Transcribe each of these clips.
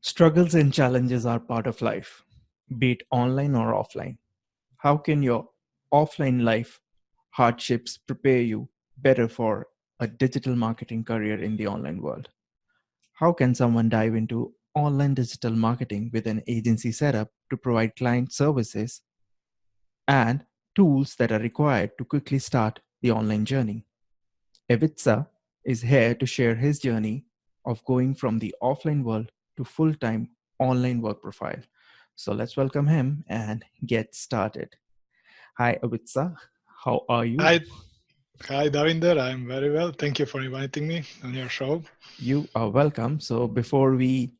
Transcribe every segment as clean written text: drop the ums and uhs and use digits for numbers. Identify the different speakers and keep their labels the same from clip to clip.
Speaker 1: Struggles and challenges are part of life, be it online or offline. How can your offline life hardships prepare you better for a digital marketing career in the online world? How can someone dive into online digital marketing with an agency setup to provide client services and tools that are required to quickly start the online journey? Ivica is here to share his journey of going from the offline world to full-time online work profile. So let's welcome him and get started. Hi, Ivica. How are you?
Speaker 2: Hi, hi, Davinder. I'm very well. Thank you for inviting me on your show.
Speaker 1: You are welcome. So before we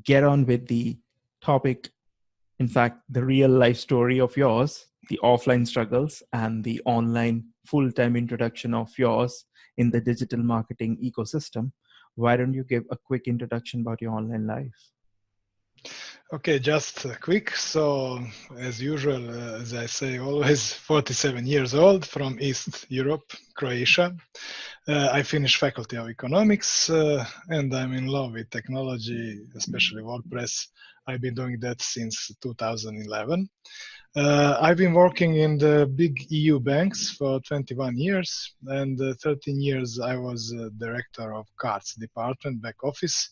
Speaker 1: get on with the topic, in fact, the real life story of yours, the offline struggles and the online full-time introduction of yours in the digital marketing ecosystem, why don't you give a quick introduction about your online life?
Speaker 2: Okay, just quick. So, as usual, as I say, always 47 years old from East Europe, Croatia. I finished Faculty of Economics and I'm in love with technology, especially WordPress. I've been doing that since 2011. I've been working in the big EU banks for 21 years, and 13 years I was director of cards department, back office.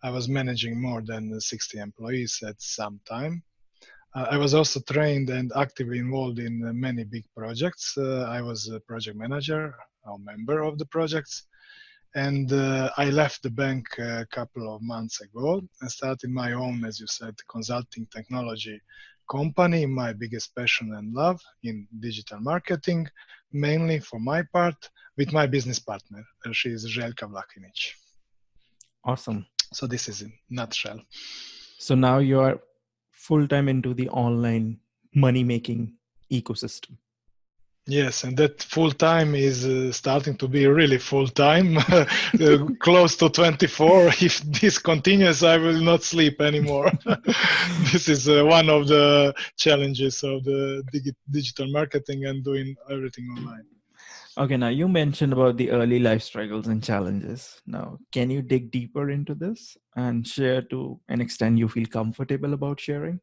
Speaker 2: I was managing more than 60 employees at some time. I was also trained and actively involved in many big projects. I was a project manager, a member of the projects, and I left the bank a couple of months ago and started my own, as you said, consulting technology company, my biggest passion and love in digital marketing, mainly for my part, with my business partner. She is Željka Vlahinić.
Speaker 1: Awesome.
Speaker 2: So this is in nutshell.
Speaker 1: So now you are full-time into the online money-making ecosystem.
Speaker 2: Yes, and that full time is starting to be really full time, close to 24. If this continues, I will not sleep anymore. This is one of the challenges of the digital marketing and doing everything online.
Speaker 1: Okay, now you mentioned about the early life struggles and challenges. Now, can you dig deeper into this and share to an extent you feel comfortable about sharing?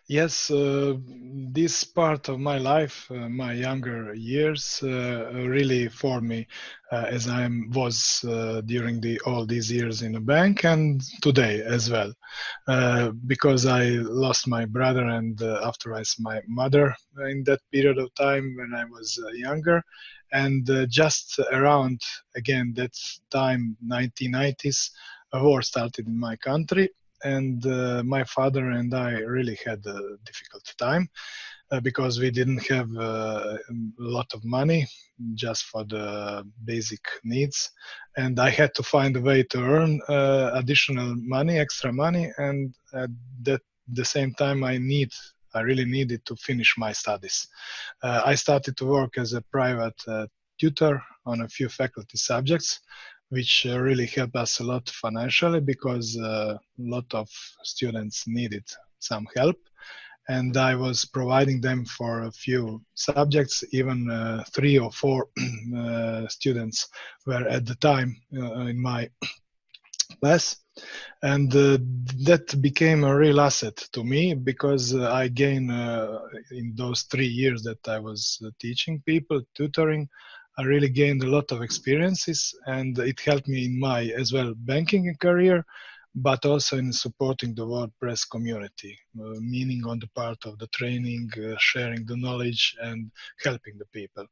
Speaker 2: Yes, this part of my life, my younger years, really formed me as I was during all these years in a bank and today as well. Because I lost my brother and afterwards my mother in that period of time when I was younger. And just around, again, that time, 1990s, a war started in my country and my father and I really had a difficult time because we didn't have a lot of money just for the basic needs, and I had to find a way to earn additional money, extra money, and at the same time I really needed to finish my studies. I started to work as a private tutor on a few faculty subjects, which really helped us a lot financially because a lot of students needed some help. And I was providing them for a few subjects, even 3 or 4 students were at the time in my class. And that became a real asset to me because I gained in those 3 years that I was teaching people, tutoring, I really gained a lot of experiences, and it helped me in my as well banking career, but also in supporting the WordPress community, meaning on the part of the training, sharing the knowledge, and helping the people.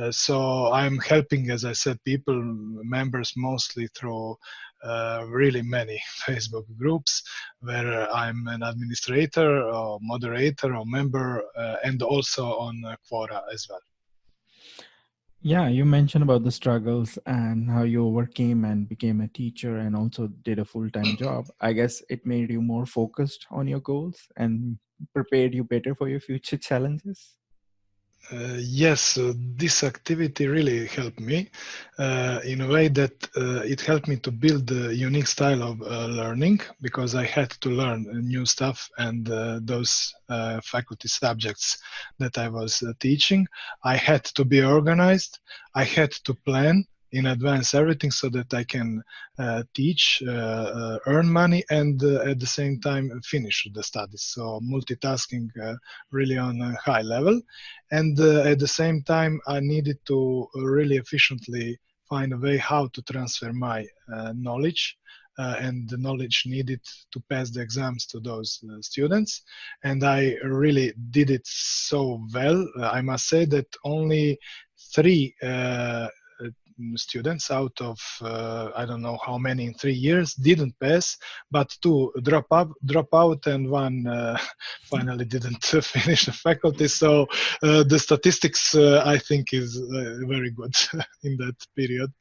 Speaker 2: So I'm helping, as I said, people, members mostly through really many Facebook groups where I'm an administrator or moderator or member, and also on Quora as well.
Speaker 1: Yeah, you mentioned about the struggles and how you overcame and became a teacher and also did a full-time job. I guess it made you more focused on your goals and prepared you better for your future challenges.
Speaker 2: Yes, this activity really helped me in a way that it helped me to build a unique style of learning because I had to learn new stuff and those faculty subjects that I was teaching. I had to be organized. I had to plan. in advance everything so that I can teach, earn money, and at the same time finish the studies. So multitasking really on a high level. And at the same time, I needed to really efficiently find a way how to transfer my knowledge and the knowledge needed to pass the exams to those students. And I really did it so well. I must say that only three students out of I don't know how many in 3 years didn't pass, but two drop out, and one finally didn't finish the faculty. So the statistics I think is very good in that period.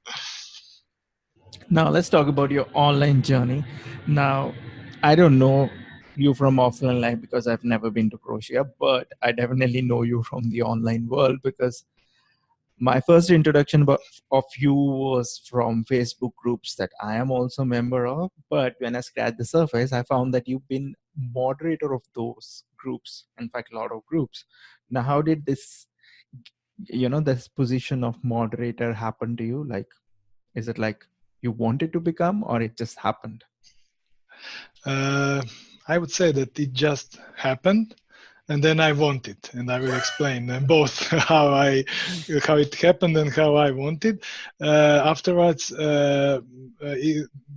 Speaker 1: Now let's talk about your online journey. Now, I don't know you from offline life because I've never been to Croatia, but I definitely know you from the online world because my first introduction of you was from Facebook groups that I am also a member of. But when I scratched the surface, I found that you've been moderator of those groups. In fact, a lot of groups. Now, how did this position of moderator happen to you? Like, is it like you wanted to become, or it just happened?
Speaker 2: Uh, I would say that it just happened, and then I want it, and I will explain both how it happened and how I want it. Afterwards,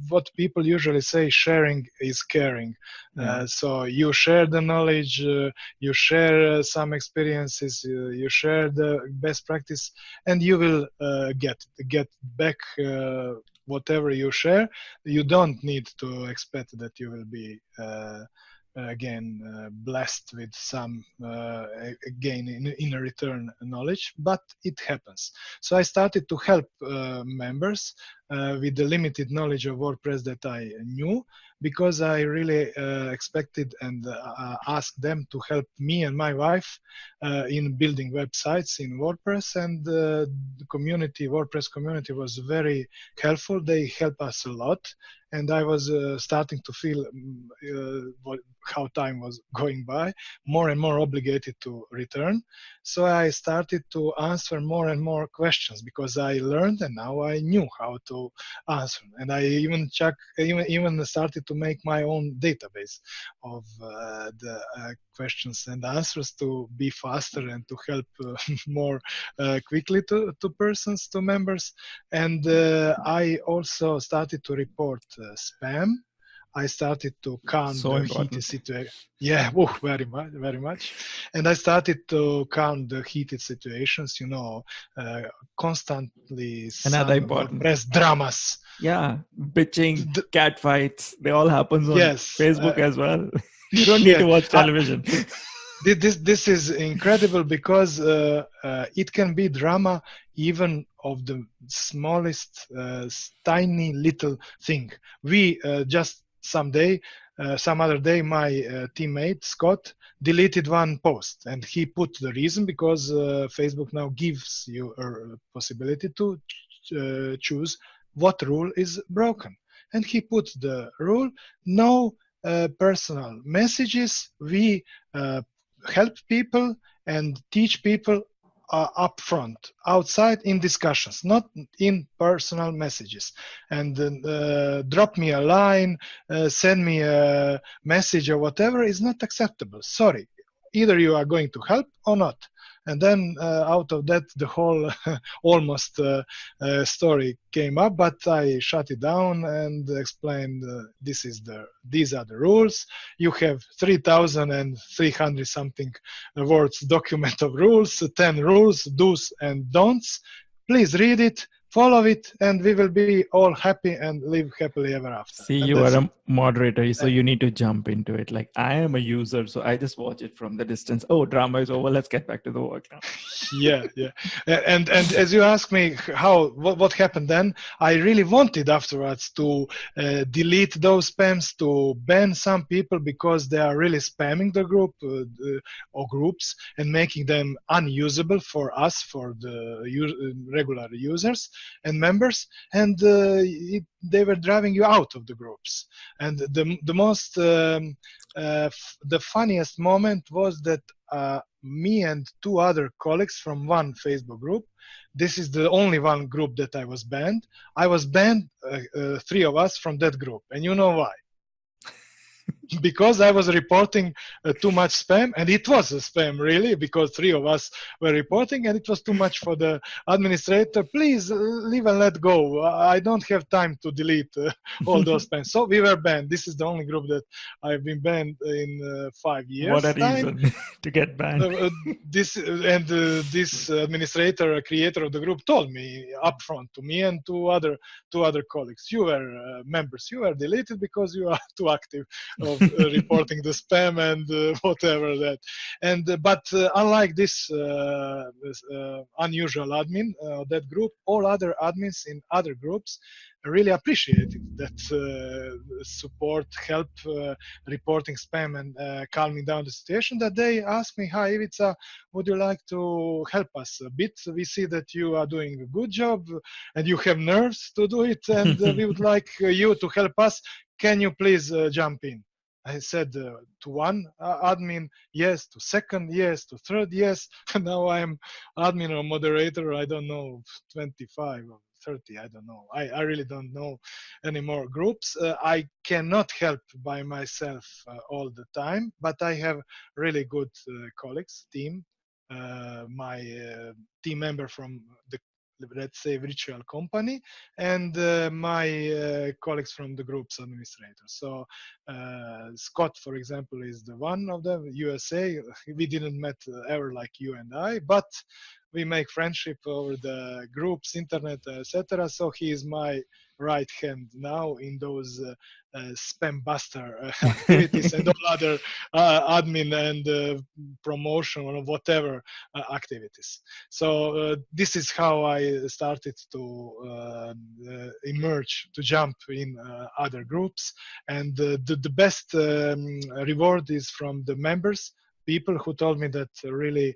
Speaker 2: what people usually say, sharing is caring.
Speaker 1: Yeah.
Speaker 2: So you share the knowledge, you share some experiences, you share the best practice, and you will get back whatever you share. You don't need to expect that you will be again blessed with some again in a return knowledge, but it happens. So I started to help members with the limited knowledge of WordPress that I knew, because I really expected and asked them to help me and my wife in building websites in WordPress. And the WordPress community was very helpful. They helped us a lot, and I was starting to feel how time was going by, more and more obligated to return. So I started to answer more and more questions because I learned and now I knew how to answer. And I even started to make my own database of the questions and answers to be faster and to help more quickly to persons, to members. And I also started to report spam. I started to count
Speaker 1: So
Speaker 2: the heated
Speaker 1: important.
Speaker 2: situation. Yeah, oh, very much, very much. And I started to count the heated situations. Constantly
Speaker 1: Another
Speaker 2: some
Speaker 1: important.
Speaker 2: WordPress dramas.
Speaker 1: Yeah, bitching,
Speaker 2: The,
Speaker 1: cat fights, they all happens on
Speaker 2: yes,
Speaker 1: Facebook as well. You don't need
Speaker 2: yeah.
Speaker 1: to watch television.
Speaker 2: This is incredible because it can be drama even of the smallest tiny little thing. We just some other day, my teammate Scott deleted one post, and he put the reason because Facebook now gives you a possibility to choose what rule is broken, and he put the rule: no personal messages. We help people and teach people up front, outside in discussions, not in personal messages. And drop me a line, send me a message or whatever is not acceptable. Sorry, either you are going to help or not. And then out of that, the whole almost story came up, but I shut it down and explained these are the rules. You have 3,300 something words document of rules, 10 rules, do's and don'ts. Please read it, follow it, and we will be all happy and live happily ever after.
Speaker 1: See,
Speaker 2: And
Speaker 1: you are
Speaker 2: that's it.
Speaker 1: a moderator, so you need to jump into it. Like, I am a user, so I just watch it from the distance. Oh, drama is over. Let's get back to the work now.
Speaker 2: Yeah. And as you ask me what happened then, I really wanted afterwards to delete those spams, to ban some people because they are really spamming the group or groups and making them unusable for us, for the regular users and members. And they were driving you out of the groups. And the most the funniest moment was that me and two other colleagues from one Facebook group this is the only one group that I was banned. I was banned, three of us from that group, and you know why? Because I was reporting too much spam, and it was a spam really, because three of us were reporting, and it was too much for the administrator. Please leave and let go. I don't have time to delete all those spams. So we were banned. This is the only group that I've been banned in five
Speaker 1: What a
Speaker 2: years time.
Speaker 1: reason to get banned.
Speaker 2: This administrator, creator of the group, told me upfront, to me and to other colleagues, you were members, you were deleted because you are too active of reporting the spam and whatever that. And but unlike this unusual admin that group, all other admins in other groups really appreciated that support, help reporting spam and calming down the situation. That they asked me, "Hi, Ivica, would you like to help us a bit? We see that you are doing a good job and you have nerves to do it, and we would like you to help us. Can you please jump in?" I said to one admin, yes, to second, yes, to third, yes. Now I'm admin or moderator, I don't know, 25 or 30, I don't know. I really don't know any more groups. I cannot help by myself all the time, but I have really good colleagues, team. My team member from the, let's say, virtual company, and my colleagues from the group's administrator. So Scott, for example, is the one of them, USA. We didn't met ever like you and I, but we make friendship over the groups, internet, etc. So he is my right hand now in those spam buster activities and all other admin and promotion or whatever activities. So this is how I started to emerge, to jump in other groups. And the best reward is from the members, people who told me that really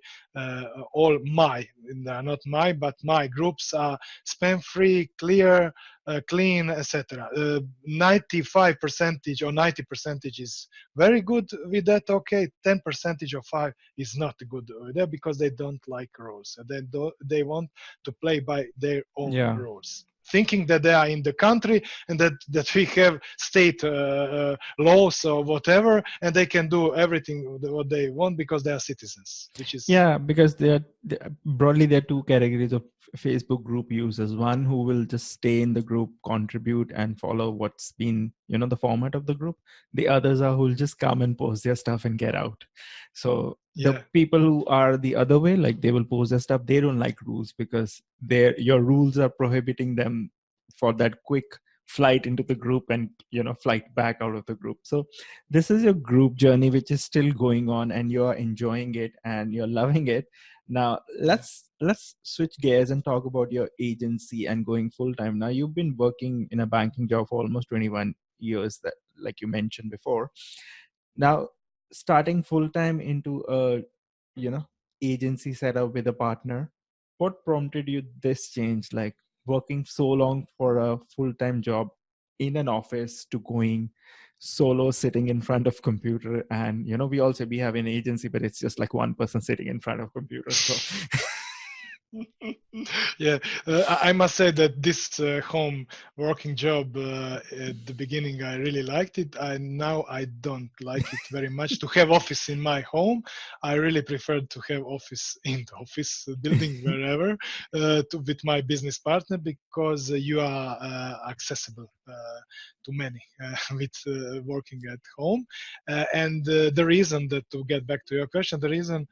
Speaker 2: all my, not my, but my groups are spam free, clear, clean, etc. 95 percentage or 90 percentage is very good with that. Okay, 10 percentage of 5 is not good with that because they don't like rules. They want to play by their own
Speaker 1: Yeah.
Speaker 2: rules, thinking that they are in the country and that we have state laws or whatever, and they can do everything what they want because they are citizens, which is
Speaker 1: Yeah, because broadly there are two categories of Facebook group users. One who will just stay in the group, contribute, and follow what's been, the format of the group. The others are who'll just come and post their stuff and get out. So the
Speaker 2: yeah.
Speaker 1: people who are the other way, like they will post their stuff, they don't like rules because your rules are prohibiting them for that quick flight into the group and flight back out of the group. So this is your group journey which is still going on and you're enjoying it and you're loving it. Now let's switch gears and talk about your agency and going full time. Now you've been working in a banking job for almost 21 years, that like you mentioned before. Now starting full time into a you know agency setup with a partner, what prompted you this change, like working so long for a full time job in an office to going solo, sitting in front of computer? And we have an agency, but it's just like one person sitting in front of computer. So
Speaker 2: Yeah, I must say that this home working job at the beginning I really liked it. Now I don't like it very much to have office in my home. I really prefer to have office in the office building wherever with my business partner, because you are accessible to many with working at home. And the reason that, to get back to your question, the reason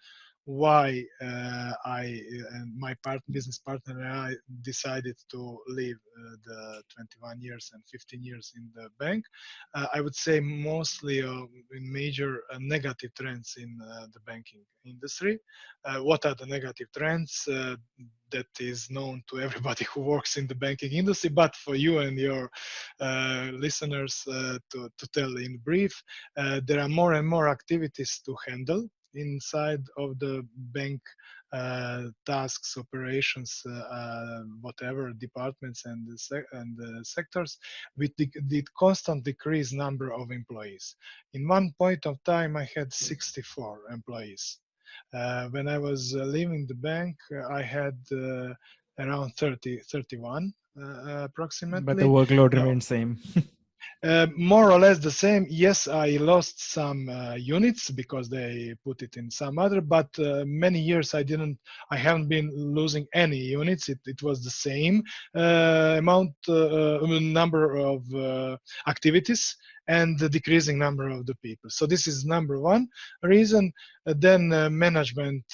Speaker 2: why I and my business partner and I decided to leave the 21 years and 15 years in the bank. I would say mostly in major negative trends in the banking industry. What are the negative trends? That is known to everybody who works in the banking industry, but for you and your listeners to tell in brief, there are more and more activities to handle inside of the bank, tasks, operations, whatever departments and sectors, with the constant decrease number of employees. In one point of time, I had 64 employees. When I was leaving the bank, I had around 30, 31
Speaker 1: But the
Speaker 2: approximately.
Speaker 1: workload
Speaker 2: Uh,
Speaker 1: remains same.
Speaker 2: More or less the same. Yes, I lost some units because they put it in some other, but many years I didn't. I haven't been losing any units. It was the same number of activities and the decreasing number of the people. So this is number one reason. Then management,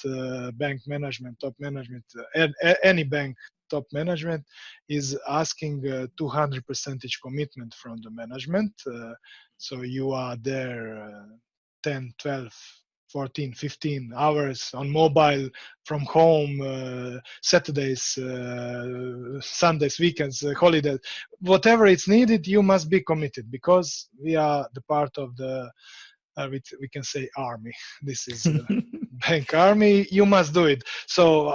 Speaker 2: bank management, top management, any bank top management is asking 200 percentage commitment from the management. So you are there 10, 12, 14, 15 hours on mobile from home, Saturdays, Sundays, weekends, holidays, whatever it's needed, you must be committed because we are the part of the we can say army. This is bank army. You must do it. So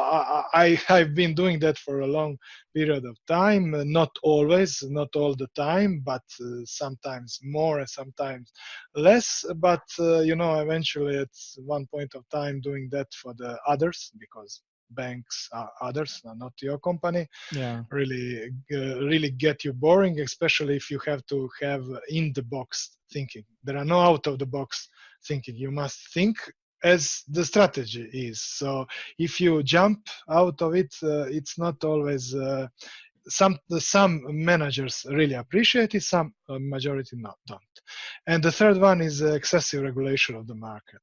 Speaker 2: I've been doing that for a long period of time. Not always, not all the time, but sometimes more and sometimes less. But eventually at one point of time, doing that for the others because banks are others, are not your company,
Speaker 1: Yeah.
Speaker 2: really get you boring, especially if you have to have in the box thinking. There are no out of the box thinking. You must think as the strategy is. So if you jump out of it, it's not always. Some managers really appreciate it, some majority not don't. And the third one is excessive regulation of the market,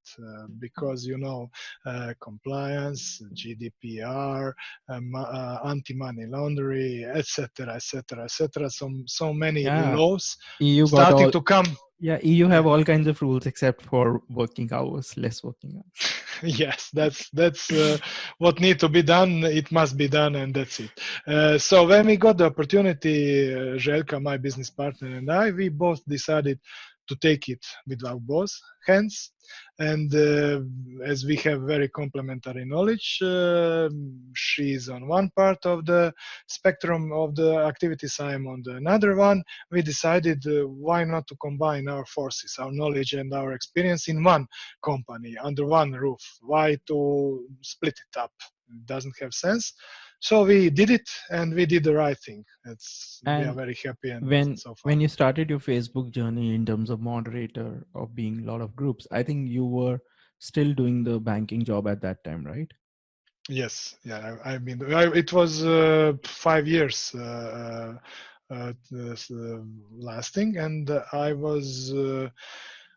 Speaker 2: because compliance, GDPR, anti-money laundering, etc., etc., etc. So many
Speaker 1: Yeah.
Speaker 2: laws
Speaker 1: EU got
Speaker 2: starting
Speaker 1: all.
Speaker 2: to come.
Speaker 1: Yeah, EU
Speaker 2: Yeah.
Speaker 1: have all kinds of rules except for working hours, less working hours.
Speaker 2: Yes, that's what need to be done. It must be done, and that's it. So when we got the opportunity, Željka, my business partner, and I, we both decided to take it with our both hands. And as we have very complementary knowledge, she's on one part of the spectrum of the activities, I'm on the another one. We decided why not to combine our forces, our knowledge and our experience in one company under one roof. Why to split it up? It doesn't have sense. So we did it, and we did the right thing. We are
Speaker 1: And
Speaker 2: very happy, and
Speaker 1: when
Speaker 2: so far.
Speaker 1: when you started your Facebook journey in terms of moderator of being a lot of groups, I think you were still doing the banking job at that time, right?
Speaker 2: Yes, yeah. It was 5 years lasting, and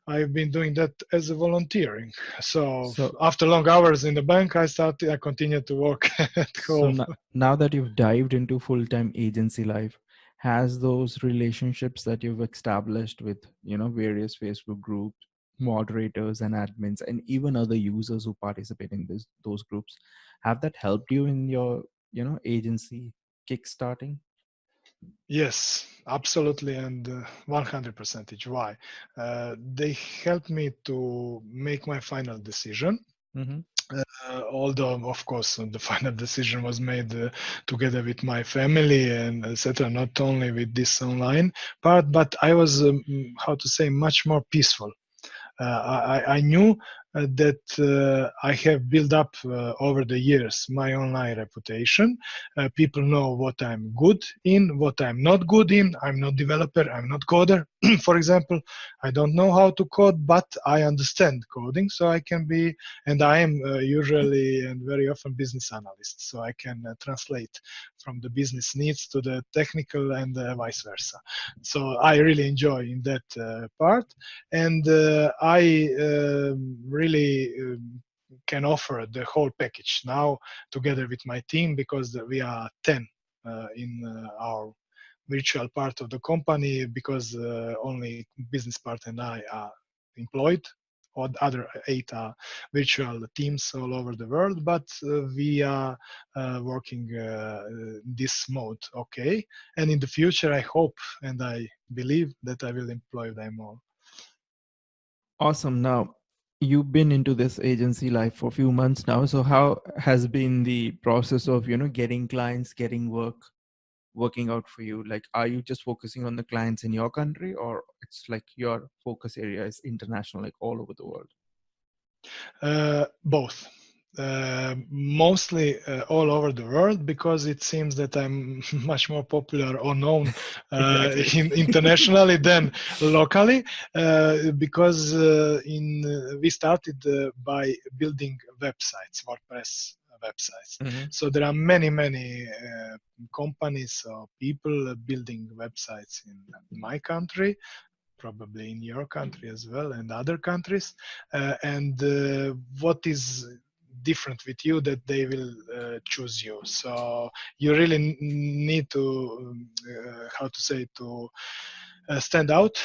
Speaker 2: I've been doing that as a volunteering. So
Speaker 1: So
Speaker 2: after long hours in the bank, I continued to work at
Speaker 1: so
Speaker 2: home.
Speaker 1: now that you've dived into full-time agency life, has those relationships that you've established with, various Facebook groups, moderators and admins, and even other users who participate in those groups, have that helped you in your, agency kickstarting?
Speaker 2: Yes, absolutely, and 100%. Why? They helped me to make my final decision.
Speaker 1: Mm-hmm.
Speaker 2: Although, of course, the final decision was made together with my family and etc. Not only with this online part, but I was, how to say, much more peaceful. I knew that I have built up over the years my online reputation. People know what I'm good in, what I'm not good in. I'm not developer, I'm not coder. For example, I don't know how to code, but I understand coding, so I can be, and I am usually and very often business analyst, so I can translate from the business needs to the technical and vice versa. So I really enjoy in that part, and I really can offer the whole package now together with my team because we are 10 in our virtual part of the company because only business part and I are employed, or the other 8 are virtual teams all over the world, but we are working this mode okay, and in the future I hope and I believe that I will employ them all.
Speaker 1: Awesome. Now, you've been into this agency life for a few months now. So how has been the process of, getting clients, getting work working out for you? Like, are you just focusing on the clients in your country, or it's like your focus area is international, like all over the world?
Speaker 2: Both. Mostly all over the world, because it seems that I'm much more popular or known
Speaker 1: Exactly.
Speaker 2: internationally than locally. Because we started by building websites, WordPress websites.
Speaker 1: Hmm.
Speaker 2: So there are many companies or people building websites in my country, probably in your country as well, and other countries. And what is different with you, that they will choose you. So you really need to how to say, to stand out,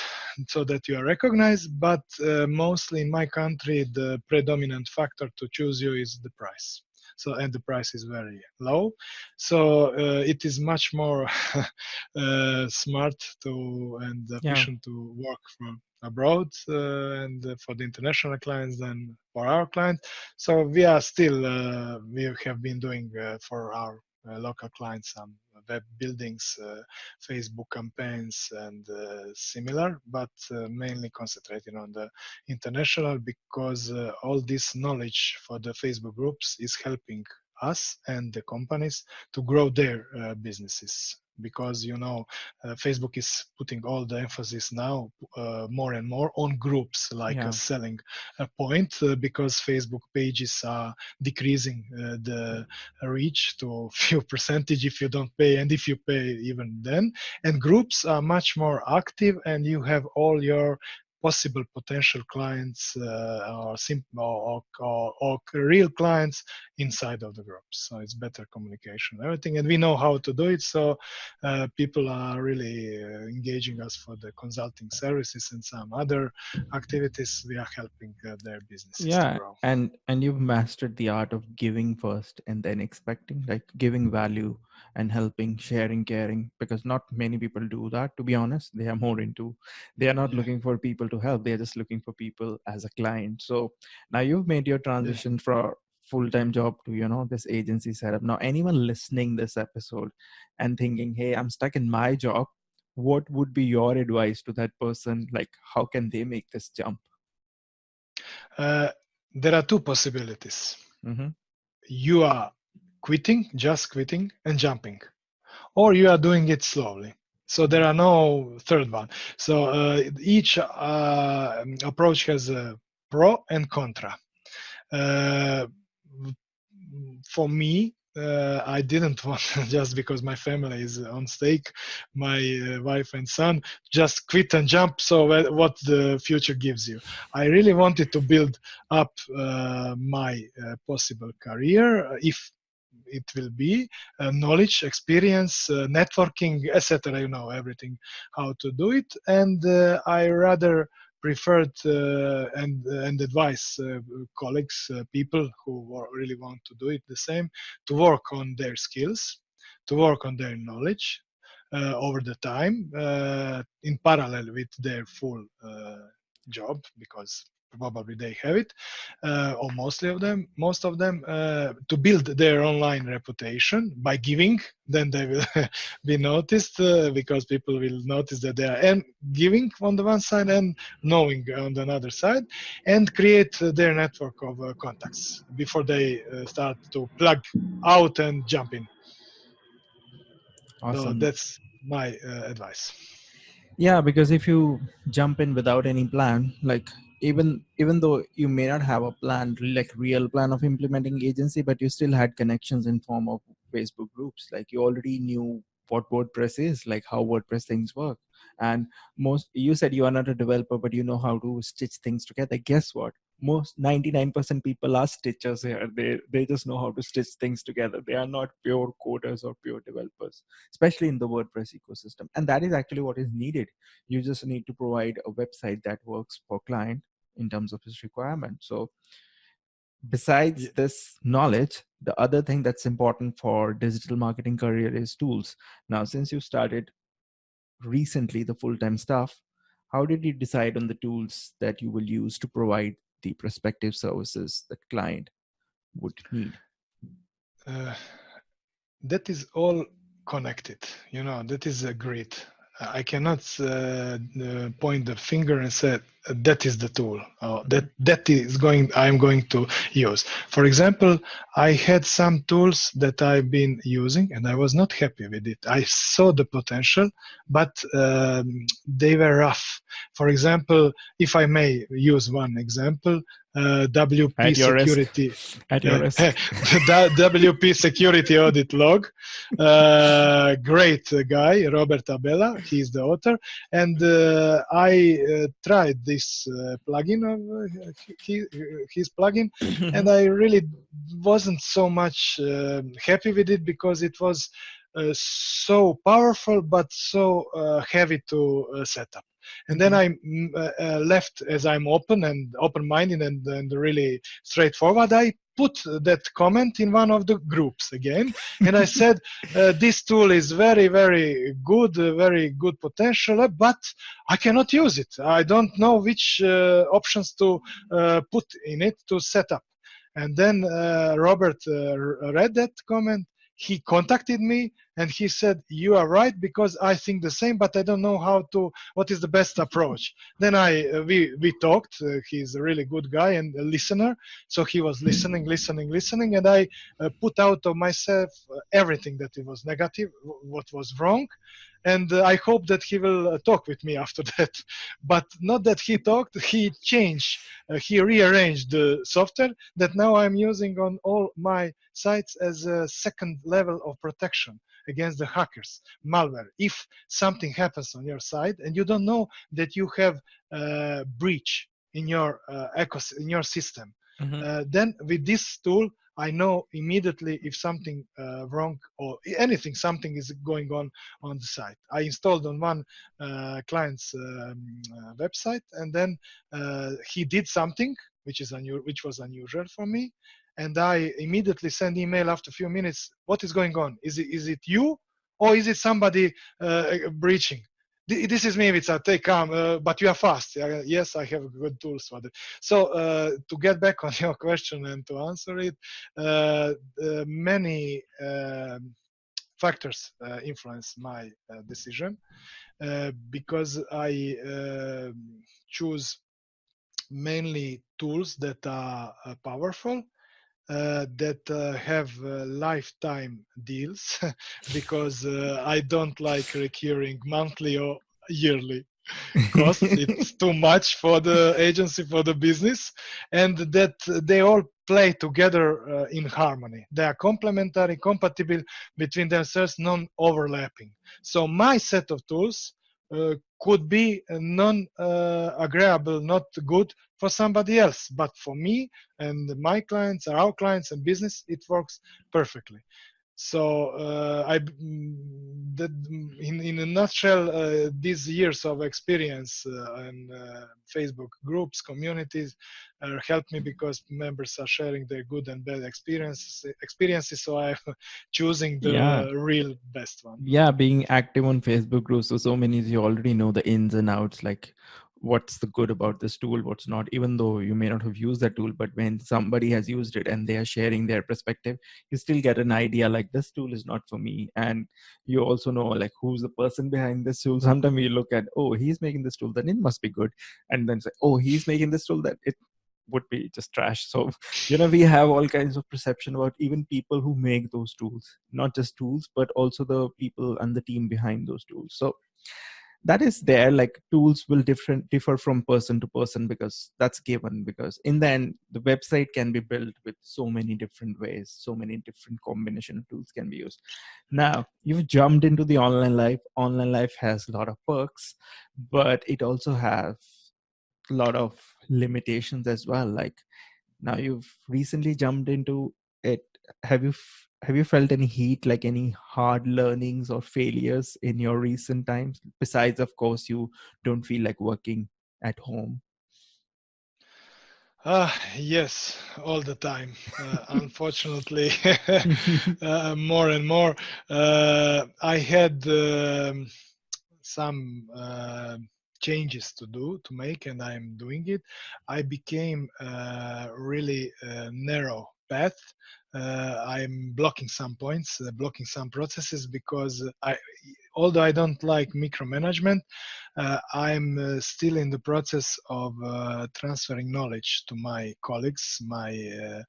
Speaker 2: so that you are recognized. But mostly in my country, the predominant factor to choose you is the price. So, and the price is very low, so it is much more smart to and
Speaker 1: Yeah.
Speaker 2: efficient to work from abroad, and for the international clients than for our clients. So we are still we have been doing for our local clients some web buildings, Facebook campaigns, and similar, but mainly concentrating on the international, because all this knowledge for the Facebook groups is helping us and the companies to grow their businesses. Because Facebook is putting all the emphasis now more and more on groups, like a
Speaker 1: Yeah.
Speaker 2: selling point, because Facebook pages are decreasing the reach to few percentage if you don't pay, and if you pay, even then. And groups are much more active, and you have all your possible potential clients, or real clients inside of the groups. So it's better communication, everything, and we know how to do it. So people are really engaging us for the consulting services and some other activities. We are helping their businesses to
Speaker 1: Yeah,
Speaker 2: grow.
Speaker 1: and you've mastered the art of giving first and then expecting, like giving value and helping, sharing, caring, because not many people do that, to be honest. They are more into, they are not
Speaker 2: Yeah,
Speaker 1: looking for people to help, they are just looking for people as a client. So now you've made your
Speaker 2: yeah.
Speaker 1: transition from full-time job to, this agency setup. Now anyone listening this episode and thinking, hey, I'm stuck in my job, what would be your advice to that person? Like, how can they make this jump?
Speaker 2: Uh, there are two possibilities.
Speaker 1: Mm-hmm.
Speaker 2: You are quitting, just quitting, and jumping, or you are doing it slowly. So there are no third one. So each approach has a pro and contra. Uh, for me, I didn't want, just because my family is on stake, my wife and son, just quit and jump. So what the future gives you? I really wanted to build up my possible career, if it will be knowledge, experience, networking, etc. Everything how to do it, and I rather preferred and advise colleagues, people who really want to do it the same, to work on their skills, to work on their knowledge over the time, in parallel with their full job, because probably they have it, or most of them, to build their online reputation by giving. Then they will be noticed, because people will notice that they are and giving on the one side and knowing on the other side, and create their network of contacts before they start to plug out and jump in. So
Speaker 1: Awesome.
Speaker 2: that's my advice.
Speaker 1: Yeah, because if you jump in without any plan, like even though you may not have a plan, like real plan of implementing agency, but you still had connections in form of Facebook groups. Like you already knew what WordPress is, like how WordPress things work. And most, you said you are not a developer, but you know how to stitch things together. Guess what? Most 99% people are stitchers here. They just know how to stitch things together. They are not pure coders or pure developers, especially in the WordPress ecosystem. And that is actually what is needed. You just need to provide a website that works for client in terms of his requirement. So besides
Speaker 2: Yeah.
Speaker 1: this knowledge, the other thing that's important for digital marketing career is tools. Now, since you started recently the full-time stuff, how did you decide on the tools that you will use to provide the prospective services that client would need?
Speaker 2: Uh, that is all connected. That is a grid. I cannot point the finger and say that is the tool that is going I'm going to use. For example, I had some tools that I've been using and I was not happy with it. I saw the potential, but they were rough. For example, if I may use one example, WP
Speaker 1: At your risk.
Speaker 2: security.
Speaker 1: At your
Speaker 2: uh,
Speaker 1: risk.
Speaker 2: the WP security audit log. Great guy, Robert Abella. He's the author, and I tried this plugin of he, his plugin, and I really wasn't so much happy with it because it was so powerful but so heavy to set up. And then
Speaker 1: Okay.
Speaker 2: I left, as I'm open and open-minded and really straightforward. I put that comment in one of the groups again, and I said, "This tool is very, very good, very good potential, but I cannot use it. I don't know which options to put in it to set up." And then Robert read that comment. He contacted me and he said, "You are right because I think the same, but I don't know how to. What is the best approach?" Then we talked. He's a really good guy and a listener, so he was listening, and I put out of myself everything that it was negative, what was wrong, and I hope that he will talk with me after that. But not that he talked, he changed, he rearranged the software that now I'm using on all my sites as a second level of protection against the hackers, malware. If something happens on your site and you don't know that you have a breach in your in your system,
Speaker 1: Mhm.
Speaker 2: then with this tool I know immediately if something wrong or anything, something is going on the site. I installed on one client's website, and then he did something which was unusual for me, and I immediately send email after a few minutes. What is going on? Is it you, or is it somebody breaching? This is me, Ivica. Take calm, but you are fast. Yes, I have good tools for that. So to get back on your question and to answer it, many factors influence my decision because I choose mainly tools that are powerful, that have lifetime deals because I don't like recurring monthly or yearly costs. It's too much for the agency, for the business, and that they all play together in harmony. They are complementary, compatible between themselves, non-overlapping. So my set of tools could be non-agreeable, not good for somebody else, but for me and my clients, our clients and business, it works perfectly. So that in a nutshell, these years of experience in Facebook groups, communities, help me because members are sharing their good and bad experiences. So I'm choosing
Speaker 1: Yeah.
Speaker 2: the real best one.
Speaker 1: Yeah, being active on Facebook groups, so many, you already know the ins and outs, like what's the good about this tool, what's not, even though you may not have used that tool, but when somebody has used it and they are sharing their perspective, you still get an idea like this tool is not for me. And you also know like who's the person behind this tool. Sometimes we look at, oh, he's making this tool, then it must be good. And then say, oh, he's making this tool, that it would be just trash. So we have all kinds of perception about even people who make those tools, not just tools but also the people and the team behind those tools. So that is there, like tools will differ from person to person, because that's given, because in the end the website can be built with so many different ways, so many different combination of tools can be used. Now you've jumped into the online life. Online life has a lot of perks, but it also has a lot of limitations as well. Like, now you've recently jumped into it. Have you felt any heat, like any hard learnings or failures in your recent times, besides of course you don't feel like working at home?
Speaker 2: Yes, all the time. Unfortunately, more and more. I had some changes to make, and I'm doing it. I became really narrow path I'm blocking some points, blocking some processes because although I don't like micromanagement, I'm still in the process of transferring knowledge to my colleagues, my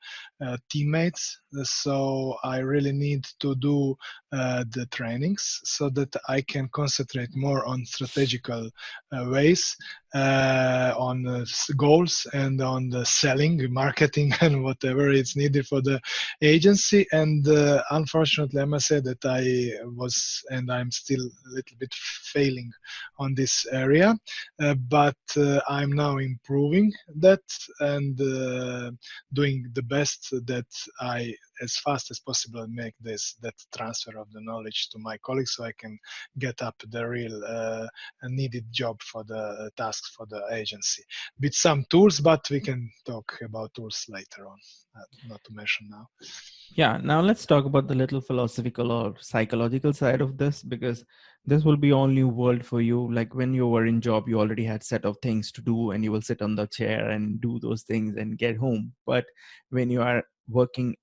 Speaker 2: teammates. So I really need to do the trainings so that I can concentrate more on strategical ways, on goals, and on the selling, marketing, and whatever is needed for the agency. And unfortunately, I must say that I was and I'm still a little bit failing on this area, but I'm now improving that and doing the best that I as fast as possible make this that transfer of the knowledge to my colleagues so I can get up the real needed job for the tasks for the agency with some tools, but we can talk about tools later on, not to mention now.
Speaker 1: Yeah, now let's talk about the little philosophical or psychological side of this, because this will be all new world for you. Like when you were in job, you already had set of things to do and you will sit on the chair and do those things and get home. But when you are working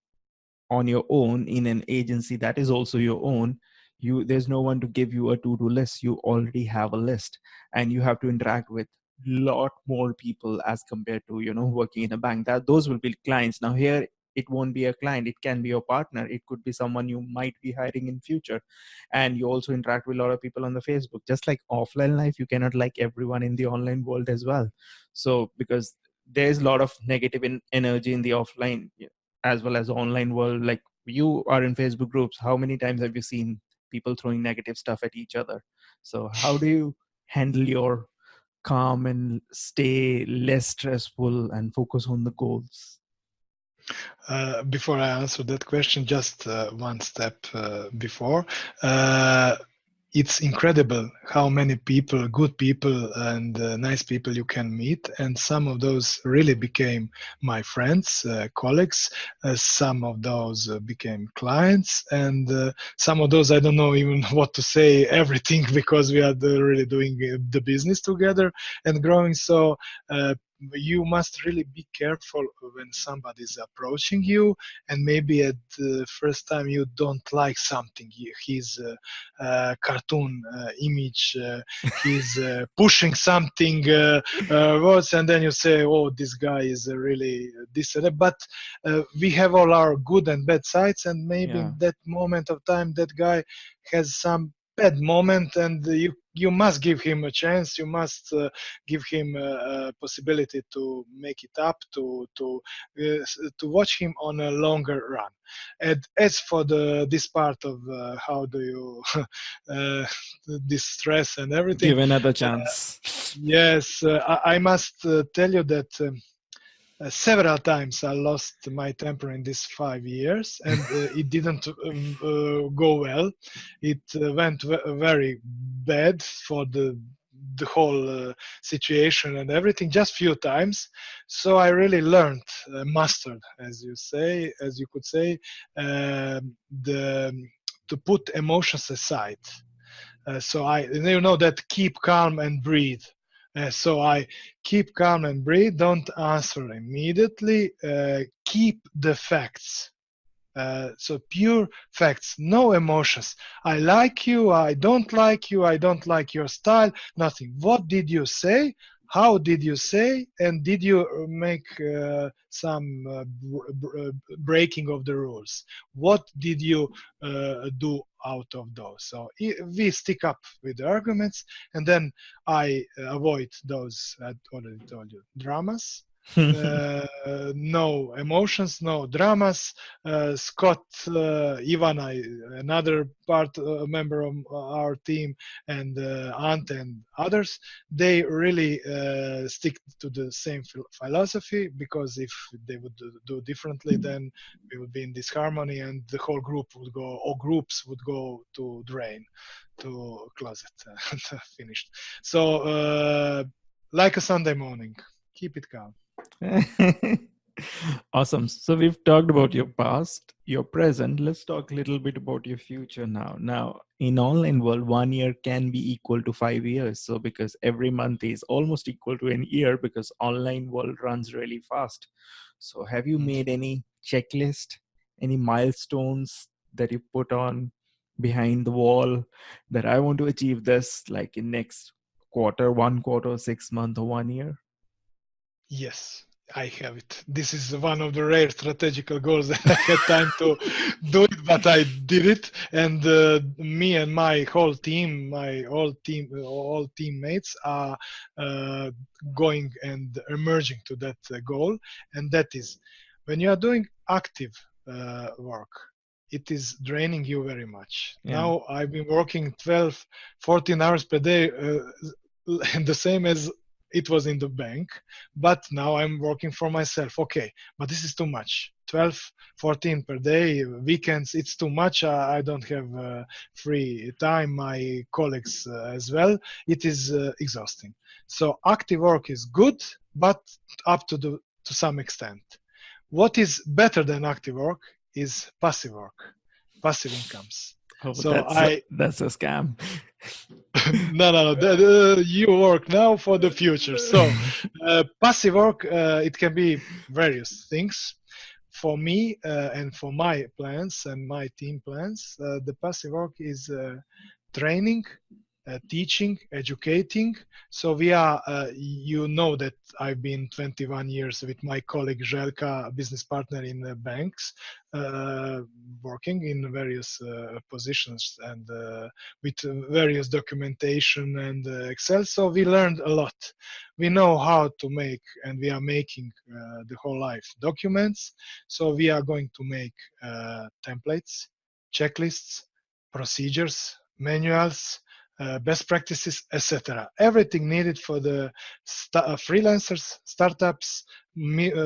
Speaker 1: on your own in an agency that is also your own, there's no one to give you a to-do list. You already have a list and you have to interact with lot more people as compared to working in a bank. That those will be clients. Now here it won't be a client, it can be your partner, it could be someone you might be hiring in future. And you also interact with a lot of people on the Facebook. Just like offline life, you cannot like everyone in the online world as well. So because there's a lot of negative energy in the offline as well as online world. Like you are in Facebook groups, how many times have you seen people throwing negative stuff at each other? So how do you handle your calm and stay less stressful and focus on the goals?
Speaker 2: Before I answer that question, just one step before. Uh, it's incredible how many people, good people, and nice people you can meet. And some of those really became my friends, colleagues. Some of those became clients. And some of those, I don't know even what to say, everything, because we are really doing the business together and growing. So you must really be careful when somebody is approaching you, and maybe at the first time you don't like something, his cartoon image, he's pushing something words, and then you say, oh, this guy is really this and that. But we have all our good and bad sides, and maybe
Speaker 1: Yeah.
Speaker 2: in that moment of time that guy has some bad moment, and you must give him a chance. You must give him a possibility to make it up, to watch him on a longer run. And as for the this part of how do you this stress and everything,
Speaker 1: Give another
Speaker 2: uh,
Speaker 1: chance.
Speaker 2: yes, I must tell you that. Several times I lost my temper in these 5 years, and it didn't go well. It went very bad for the whole situation and everything. Just few times, so I really learned, mastered, as you could say, the to put emotions aside. So that keep calm and breathe. So I keep calm and breathe. Don't answer immediately. Keep the facts. So pure facts, no emotions. I like you, I don't like you, I don't like your style, nothing. What did you say? How did you say? And did you make some breaking of the rules? What did you do out of those? So we stick up with the arguments, and then I avoid those, I already told you, dramas. No emotions, no dramas. Scott, Ivana, another member of our team, and Ant and others, they really stick to the same philosophy, because if they would do differently, then we would be in disharmony, and the whole group would go, or groups would go to drain, to closet, finished. So, like a Sunday morning, keep it calm.
Speaker 1: Awesome. So we've talked about your past, your present. Let's talk a little bit about your future now. Now, in online world, 1 year can be equal to 5 years. So because every month is almost equal to an year, because online world runs really fast. So have you
Speaker 2: Mm.
Speaker 1: made any checklist, Any milestones that you put on behind the wall that I want to achieve this like in next quarter, 1 quarter, 6 month, or 1 year?
Speaker 2: Yes, I have it. This is one of the rare strategical goals that I had time to do it, but I did it. And me and my whole team, all teammates are uh, going and emerging to that goal. And that is when you are doing active work, it is draining you very much.
Speaker 1: Yeah.
Speaker 2: Now I've been working 12, 14 hours per day, and the same as it was in the bank, but now I'm working for myself. Okay, but this is too much. 12, 14 per day, weekends, it's too much. I don't have free time, my colleagues as well. It is exhausting. So active work is good, but up to some extent. What is better than active work is passive work, passive incomes.
Speaker 1: Oh,
Speaker 2: So I
Speaker 1: that's a scam.
Speaker 2: no. You work now for the future. So, passive work, it can be various things. For me and for my plans and my team plans, the passive work is training, teaching, educating. So we are, you know that I've been 21 years with my colleague Željka, a business partner in the banks, uh, working in various positions and with various documentation and Excel. So we learned a lot. We know how to make, and we are making the whole life documents. So we are going to make templates, checklists, procedures, manuals, best practices, etc. Everything needed for the freelancers, startups,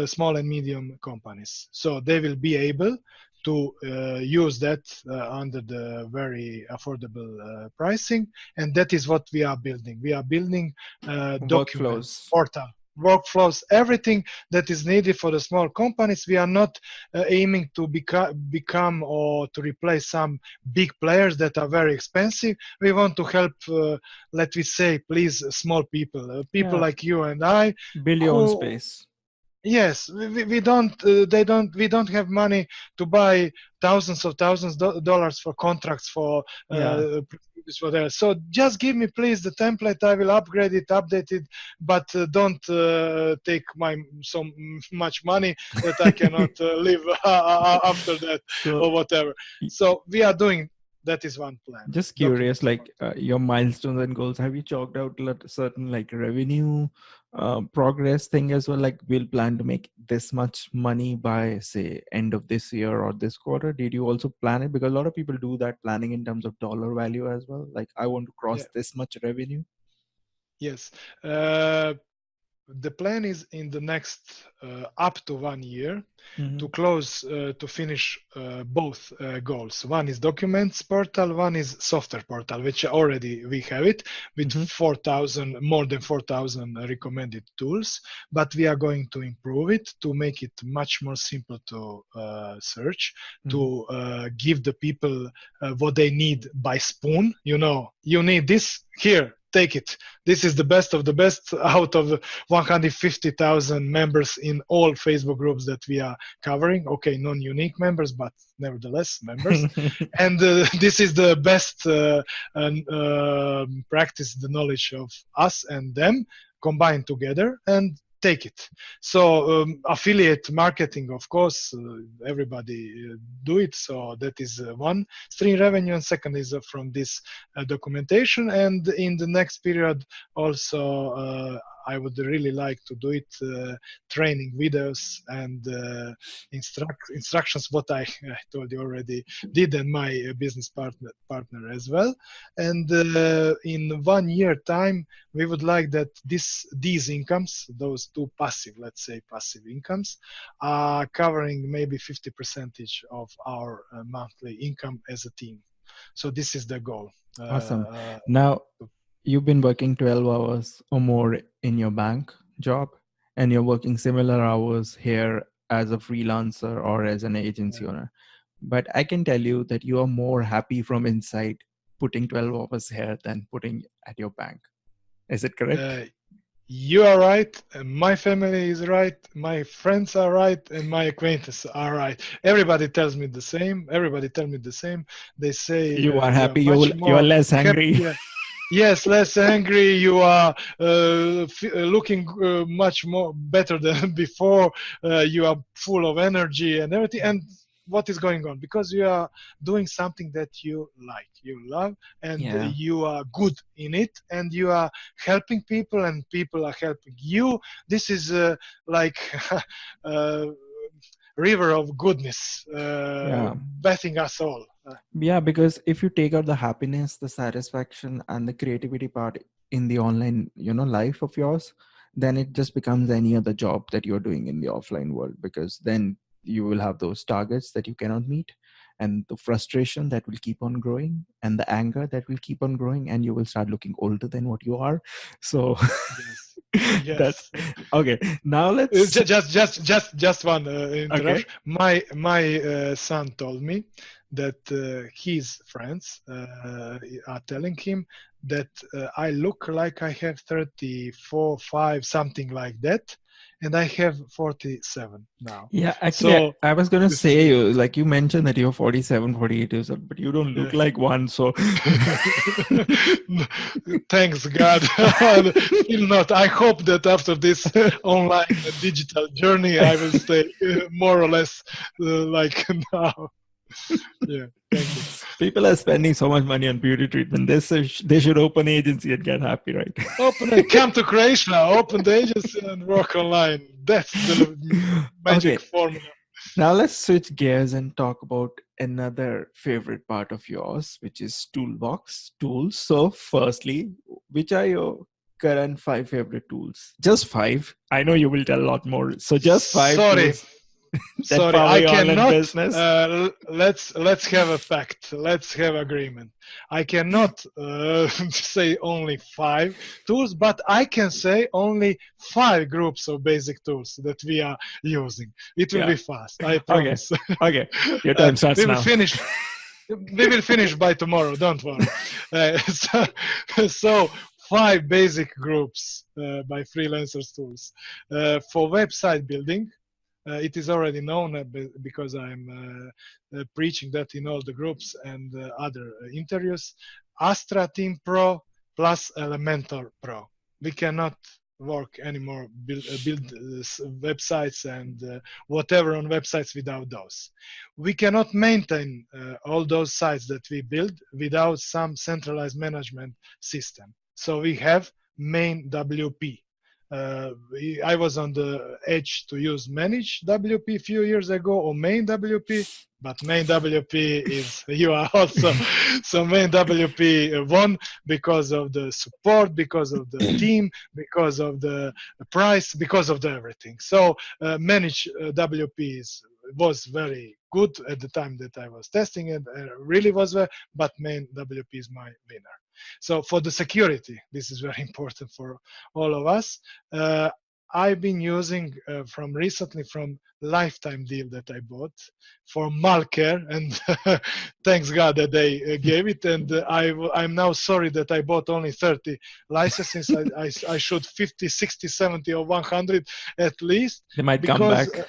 Speaker 2: small and medium companies. So they will be able to use that under the very affordable pricing, and that is what we are building. We are building documents,
Speaker 1: Workflows.
Speaker 2: portal, workflows, everything that is needed for the small companies. We are not aiming to become or to replace some big players that are very expensive. We want to help, let me say, please, small people, people
Speaker 1: Yeah.
Speaker 2: like you and I,
Speaker 1: Build your own
Speaker 2: who,
Speaker 1: space.
Speaker 2: yes, we don't, we don't have money to buy thousands of dollars for contracts for
Speaker 1: Yeah.
Speaker 2: procedures for that. So just give me please the template. I will upgrade it, update it, but don't take my so much money that I cannot live after that
Speaker 1: So,
Speaker 2: or whatever.
Speaker 1: y-
Speaker 2: So we are doing, that is one plan.
Speaker 1: just curious,
Speaker 2: Documents
Speaker 1: like
Speaker 2: portal.
Speaker 1: your milestones and goals. Have you chalked out certain like revenue progress thing as well? Like we'll plan to make this much money by say end of this year or this quarter. Did you also plan it? Because a lot of people do that planning in terms of dollar value as well. Like I want to
Speaker 2: Yeah.
Speaker 1: cross this much revenue.
Speaker 2: Yes. Uh, the plan is in the next up to 1 year
Speaker 1: Mm-hmm.
Speaker 2: to close to finish both goals. One is documents portal, one is software portal, which already we have it with
Speaker 1: Mm-hmm.
Speaker 2: 4,000, more than 4,000 recommended tools, but we are going to improve it to make it much more simple to search,
Speaker 1: Mm-hmm.
Speaker 2: to give the people what they need by spoon. You know, you need this, here, take it. This is the best of the best out of 150,000 members in all Facebook groups that we are covering. Okay, non-unique members, but nevertheless members. And this is the best practice, the knowledge of us and them combined together, and take it. So affiliate marketing, of course, everybody do it. So that is one stream revenue, and second is from this documentation. And in the next period, also I would really like to do it training videos and instructions. What I told you already did, and my business partner as well. And in 1 year time, we would like that these incomes, those two passive, let's say passive incomes, are covering maybe 50 percentage of our monthly income as a team. So this is the goal.
Speaker 1: Awesome. Now, you've been working 12 hours or more in your bank job, and you're working similar hours here as a freelancer or as an agency owner. But I can tell you that you are more happy from inside putting 12 hours here than putting at your bank. Is it correct?
Speaker 2: uh, you are right, and my family is right, my friends are right, and my acquaintances are right. Everybody tells me the same. Everybody tell me the same. They say
Speaker 1: You are
Speaker 2: you are
Speaker 1: happy.
Speaker 2: much
Speaker 1: You are
Speaker 2: more
Speaker 1: less angry.
Speaker 2: happier. Yes, less angry. You are looking much more better than before. You are full of energy and everything. And what is going on? Because you are doing something that you like, you love, and
Speaker 1: Yeah.
Speaker 2: you are good in it, and you are helping people, and people are helping you. This is like a river of goodness,
Speaker 1: Yeah.
Speaker 2: bathing us all.
Speaker 1: Yeah, because if you take out the happiness, the satisfaction, and the creativity part in the online, life of yours, then it just becomes any other job that you're doing in the offline world, because then you will have those targets that you cannot meet, and the frustration that will keep on growing, and the anger that will keep on growing, and you will start looking older than what you are. So
Speaker 2: Yes,
Speaker 1: that's
Speaker 2: yes.
Speaker 1: okay. Now let's
Speaker 2: Just one
Speaker 1: okay.
Speaker 2: interruption. My son told me that his friends are telling him that I look like I have 34, 5, something like that, and I have 47 now.
Speaker 1: Yeah, actually,
Speaker 2: So
Speaker 1: I was gonna
Speaker 2: this is
Speaker 1: say, like you mentioned that you're 47, 48 years old, but you don't look
Speaker 2: yes.
Speaker 1: like one. So,
Speaker 2: Thanks God. Still not. I hope that after this online digital journey, I will stay more or less like now. Yeah, thank you.
Speaker 1: people are spending so much money on beauty treatment. They should open an agency and get happy, right?
Speaker 2: Open and come to Croatia, open the agency and work online. That's the
Speaker 1: Okay,
Speaker 2: magic formula.
Speaker 1: now let's switch gears and talk about another favorite part of yours, which is toolbox tools. So, firstly, which are your current five favorite tools? Just five. I know you will tell a lot more. So, just five
Speaker 2: Sorry,
Speaker 1: tools that
Speaker 2: sorry,
Speaker 1: power
Speaker 2: I
Speaker 1: your online
Speaker 2: cannot.
Speaker 1: business.
Speaker 2: Let's have a pact. Let's have agreement. I cannot say only 5 tools, but I can say only 5 groups of basic tools that we are using. It will
Speaker 1: Yeah.
Speaker 2: be fast, I
Speaker 1: Okay.
Speaker 2: promise.
Speaker 1: Okay. Your time
Speaker 2: We
Speaker 1: starts
Speaker 2: will
Speaker 1: now.
Speaker 2: finish. We will finish by tomorrow. Don't worry. So 5 basic groups by freelancers tools for website building. It is already known because I'm preaching that in all the groups and other interviews. Astra Team Pro plus Elementor Pro. We cannot work anymore, build websites and whatever on websites without those. We cannot maintain all those sites that we build without some centralized management system. So we have main WP. I was on the edge to use manage WP a few years ago or main WP, but main WP is you are also so main WP won because of the support, because of the team, because of the price, because of the everything. So manage WP was very good at the time that I was testing it. Really was, but main WP is my winner. So for the security, this is very important for all of us. Uh, I've been using from recently from lifetime deal that I bought for Malcare, and thanks God that they gave it. And I'm now sorry that I bought only 30 licenses. I should 50, 60, 70, or 100 at least,
Speaker 1: They might come
Speaker 2: because
Speaker 1: back.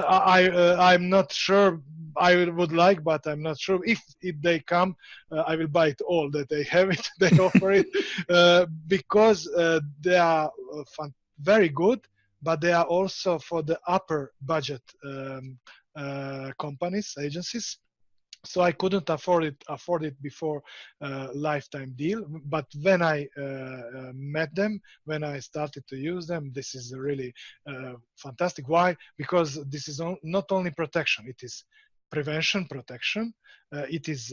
Speaker 2: I'm not sure. I would like, but I'm not sure if they come. I will buy it all that they have it. They offer it because they are very good, but they are also for the upper budget companies, agencies. So I couldn't afford it before lifetime deal. But when I met them, when I started to use them, this is really fantastic. Why? Because this is not only protection; it is prevention, protection. It is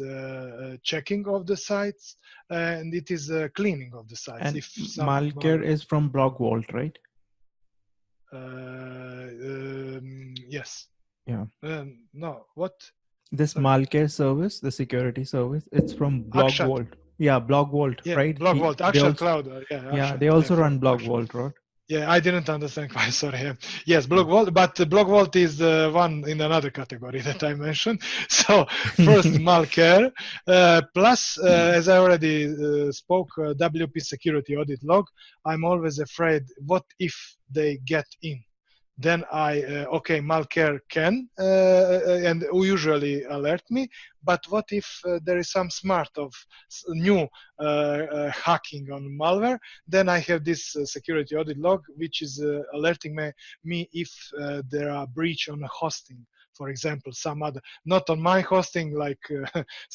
Speaker 2: checking of the sites, and it is cleaning of the sites.
Speaker 1: And
Speaker 2: If someone,
Speaker 1: Malcare is from Block Vault, right?
Speaker 2: yes,
Speaker 1: Yeah.
Speaker 2: no, what?
Speaker 1: This
Speaker 2: Sorry,
Speaker 1: Malcare service, the security service, it's from Block
Speaker 2: Akshat.
Speaker 1: Vault. Yeah, Block Vault,
Speaker 2: Yeah,
Speaker 1: right?
Speaker 2: Block Vault,
Speaker 1: They
Speaker 2: Akshat
Speaker 1: also,
Speaker 2: Cloud. Yeah,
Speaker 1: yeah,
Speaker 2: Akshat.
Speaker 1: they
Speaker 2: Yeah,
Speaker 1: also run
Speaker 2: from
Speaker 1: Block
Speaker 2: Akshat.
Speaker 1: Vault, right?
Speaker 2: Yeah, I didn't understand quite. Sorry. Yes, block vault, but block vault is the one in another category that I mentioned. So first, malcare, plus, as I already spoke, WP security audit log. I'm always afraid. What if they get in? Then I okay, malcare can and usually alert me, but what if there is some smart of new hacking on malware? Then I have this security audit log which is alerting me if there are breach on a hosting, for example, some other, not on my hosting like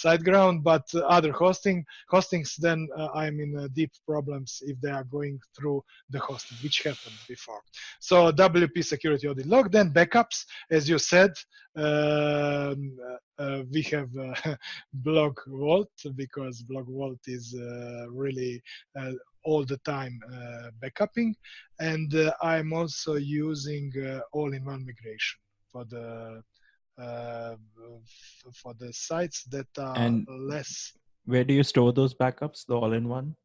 Speaker 2: SiteGround, but other hostings. Then I'm in deep problems if they are going through the hosting, which happened before. So WP security audit log, then backups, as you said, we have Blog Vault because Blog Vault is really all the time backupping, and I'm also using all-in-one migration for the uh, for the sites that are
Speaker 1: And
Speaker 2: less
Speaker 1: where do you store those backups? The all-in-one?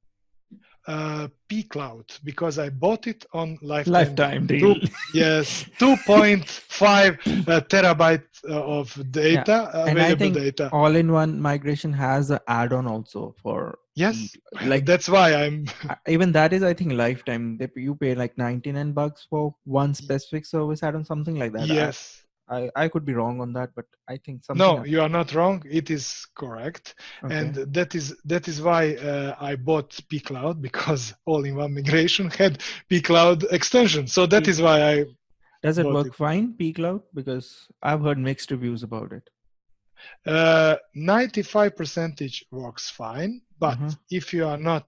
Speaker 2: P-Cloud because I bought it on lifetime deal.
Speaker 1: Lifetime deal.
Speaker 2: Yes, 2.5 terabyte of
Speaker 1: Yeah.
Speaker 2: data,
Speaker 1: And I
Speaker 2: available
Speaker 1: think
Speaker 2: data.
Speaker 1: all-in-one migration has an add-on also for
Speaker 2: Yes,
Speaker 1: like
Speaker 2: that's why I'm.
Speaker 1: even that is I think lifetime. You pay like 99 bucks for one specific service add-on, something like that.
Speaker 2: Yes.
Speaker 1: I could be wrong on that, but I think something.
Speaker 2: No, you are not wrong. It is correct, and
Speaker 1: Okay.
Speaker 2: that is why I bought P-Cloud because all-in-one migration had P-Cloud extension. So that is why I
Speaker 1: Does it
Speaker 2: bought
Speaker 1: work
Speaker 2: it.
Speaker 1: fine, P-Cloud? Because I've heard mixed reviews about it.
Speaker 2: 95 percentage works fine, but
Speaker 1: Mm-hmm.
Speaker 2: if you are not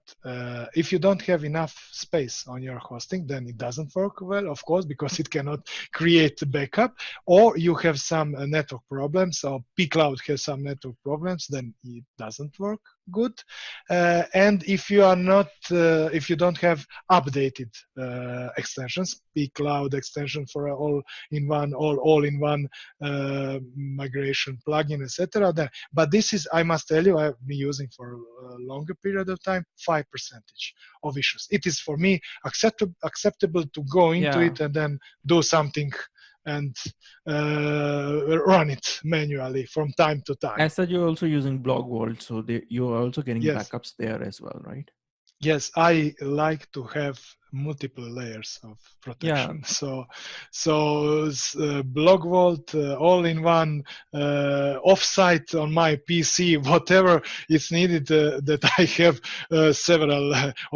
Speaker 2: if you don't have enough space on your hosting, then it doesn't work well, of course, because it cannot create backup, or you have some network problems, or pcloud has some network problems, then it doesn't work good. And if you are not if you don't have updated extensions, pcloud extension for all-in-one migration plugin, etc. But this is, I must tell you, I've been using for a longer period of time, 5% of issues. It is for me acceptable to go into
Speaker 1: Yeah.
Speaker 2: it and then do something and run it manually from time to time.
Speaker 1: As such, you're also using Blog Vault, so you're also getting
Speaker 2: Yes.
Speaker 1: backups there as well, right?
Speaker 2: Yes, I like to have multiple layers of
Speaker 1: Yeah.
Speaker 2: protection. So Blog Vault, all in one, offsite on my PC, whatever is needed, that I have several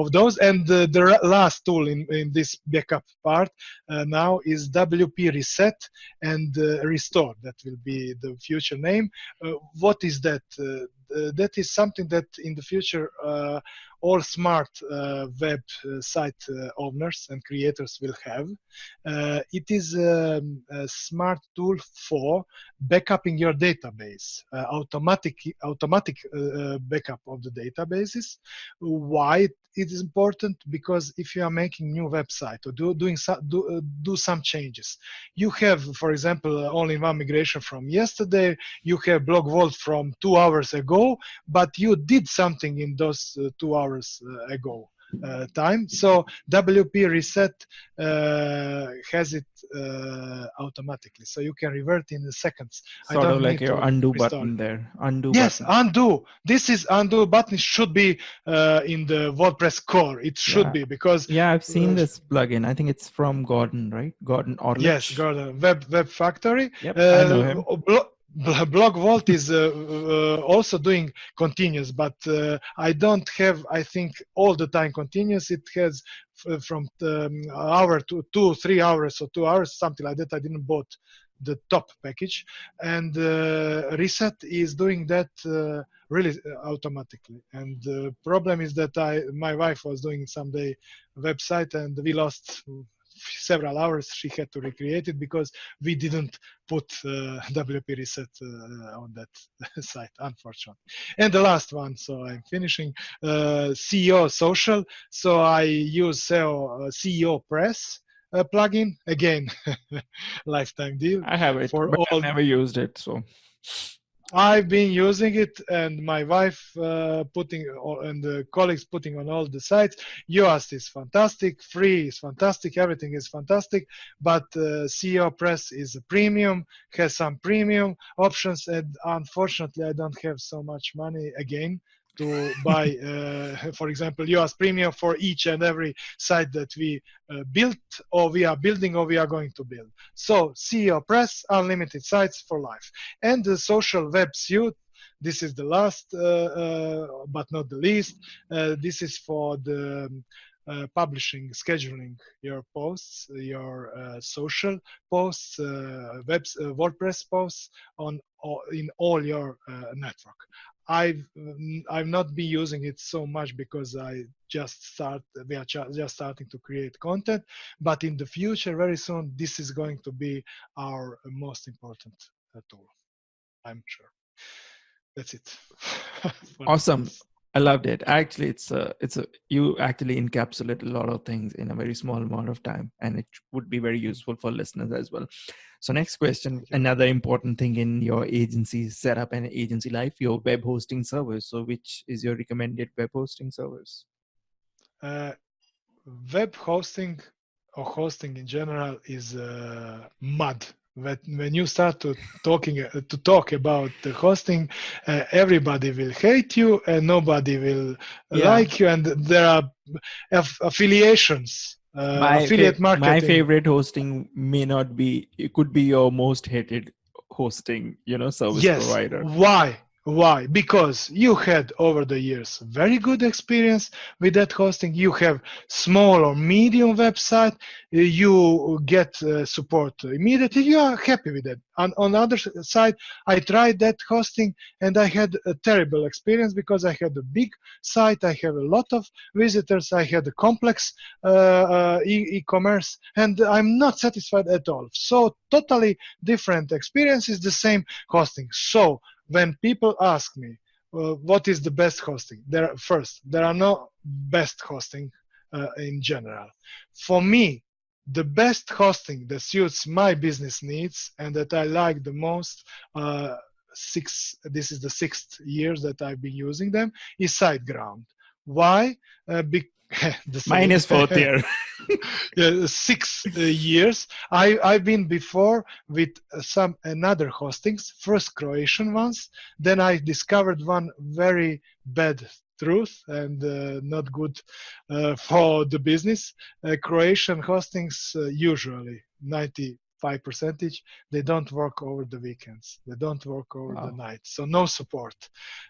Speaker 2: of those. And the last tool in this backup part now is WP Reset and Restore. That will be the future name. What is that? That is something that in the future all smart web site owners and creators will have. It is a smart tool for backupping your database, automatic backup of the databases. Why it is important? Because if you are making new website or do some changes, you have, for example, all-in-one migration from yesterday, you have Blog Vault from 2 hours ago, but you did something in those 2 hours ago time. So WP Reset has it automatically, so you can revert in seconds. I
Speaker 1: Sort of
Speaker 2: don't
Speaker 1: like
Speaker 2: need
Speaker 1: your
Speaker 2: to
Speaker 1: undo
Speaker 2: restore it.
Speaker 1: button there. Undo
Speaker 2: Yes,
Speaker 1: button.
Speaker 2: undo. This is undo button. It should be in the WordPress core. It should
Speaker 1: Yeah.
Speaker 2: be because
Speaker 1: Yeah, I've seen
Speaker 2: uh,
Speaker 1: this plugin. I think it's from Gordon, right? Gordon
Speaker 2: yes,
Speaker 1: Orlich.
Speaker 2: Gordon, Web Factory.
Speaker 1: Yep, I know him.
Speaker 2: Blog Vault is also doing continuous, but I don't have, I think, all the time continuous. It has from hour to 2 3 hours or 2 hours, something like that. I didn't bought the top package, and Reset is doing that really automatically. And the problem is that my wife was doing someday website, and we lost several hours. She had to recreate it because we didn't put WP Reset on that site, unfortunately. And the last one, so I'm finishing, CEO Social. So I use CEO Press plugin again, lifetime deal
Speaker 1: I have it,
Speaker 2: for
Speaker 1: but I've
Speaker 2: all.
Speaker 1: never used it. So
Speaker 2: I've been using it, and my wife and the colleagues putting on all the sites. Yoast is fantastic, free is fantastic, everything is fantastic. But CEO Press is a premium, has some premium options, and unfortunately, I don't have so much money again to buy, for example, Yoast Premium for each and every site that we built, or we are building, or we are going to build. So CEO Press, unlimited sites for life. And the social web suite, this is the last but not the least. This is for the publishing, scheduling your posts, your social posts, WordPress posts in all your network. I've not been using it so much because we are just starting to create content, but in the future, very soon, this is going to be our most important tool. I'm sure. That's it for the
Speaker 1: Awesome.
Speaker 2: tools.
Speaker 1: I loved it. Actually, it's a you actually encapsulate a lot of things in a very small amount of time, and it would be very
Speaker 2: Mm.
Speaker 1: useful for listeners as well. So, next question,
Speaker 2: Thank you.
Speaker 1: another important thing in your agency setup and agency life, your web hosting service. So, which is your recommended web hosting service?
Speaker 2: Uh, Web hosting or hosting in general is mud. When you start to talk about the hosting, everybody will hate you and nobody will
Speaker 1: Yeah,
Speaker 2: like you, and there are affiliations, affiliate
Speaker 1: my
Speaker 2: marketing.
Speaker 1: favorite hosting may not be. It could be your most hated hosting, service
Speaker 2: Yes.
Speaker 1: provider.
Speaker 2: Why? Why? Because you had over the years very good experience with that hosting. You have small or medium website. You get support immediately. You are happy with that. On the other side, I tried that hosting and I had a terrible experience because I had a big site. I have a lot of visitors. I had a complex e-commerce, and I'm not satisfied at all. So totally different experiences. The same hosting. So when people ask me what is the best hosting, there are no best hosting in general. For me, the best hosting that suits my business needs and that I like the most, this is the 6th years that I've been using them, is SiteGround. Why? The
Speaker 1: Mine
Speaker 2: same.
Speaker 1: is fourth year.
Speaker 2: 6 years. I've been before with some another hostings, first Croatian ones. Then I discovered one very bad truth and not good for the business. Croatian hostings usually 95 percentage, they don't work over the weekends, they don't work over the
Speaker 1: Wow.
Speaker 2: night, so no support.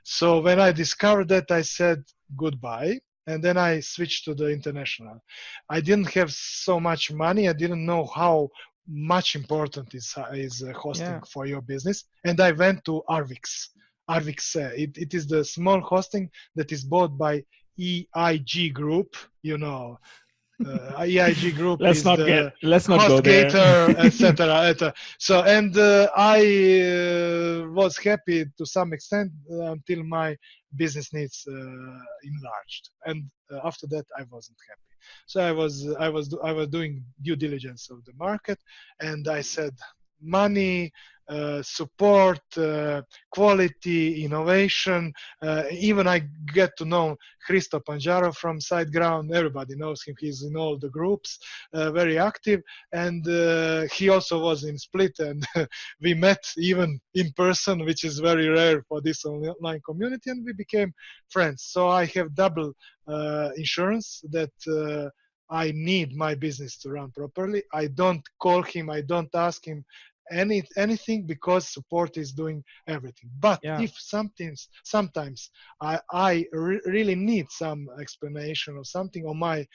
Speaker 2: So when I discovered that, I said goodbye, and then I switched to the international. I didn't have so much money. I didn't know how much important is hosting
Speaker 1: Yeah.
Speaker 2: for your business, and I went to Arvix. Arvix, it is the small hosting that is bought by EIG Group. You know, EIG Group
Speaker 1: let's
Speaker 2: is
Speaker 1: not get.
Speaker 2: the
Speaker 1: Let's not go there.
Speaker 2: HostGator, etc. So, and I was happy to some extent until my business needs enlarged, and after that, I wasn't happy. So I was doing due diligence of the market, and I said, money, support, quality, innovation. Even I get to know Hristo Panjaro from SiteGround. Everybody knows him. He's in all the groups, very active. And he also was in Split, and we met even in person, which is very rare for this online community, and we became friends. So I have double insurance that I need my business to run properly. I don't call him, I don't ask him anything because support is doing everything. But
Speaker 1: Yeah.
Speaker 2: if sometimes I really need some explanation or something on my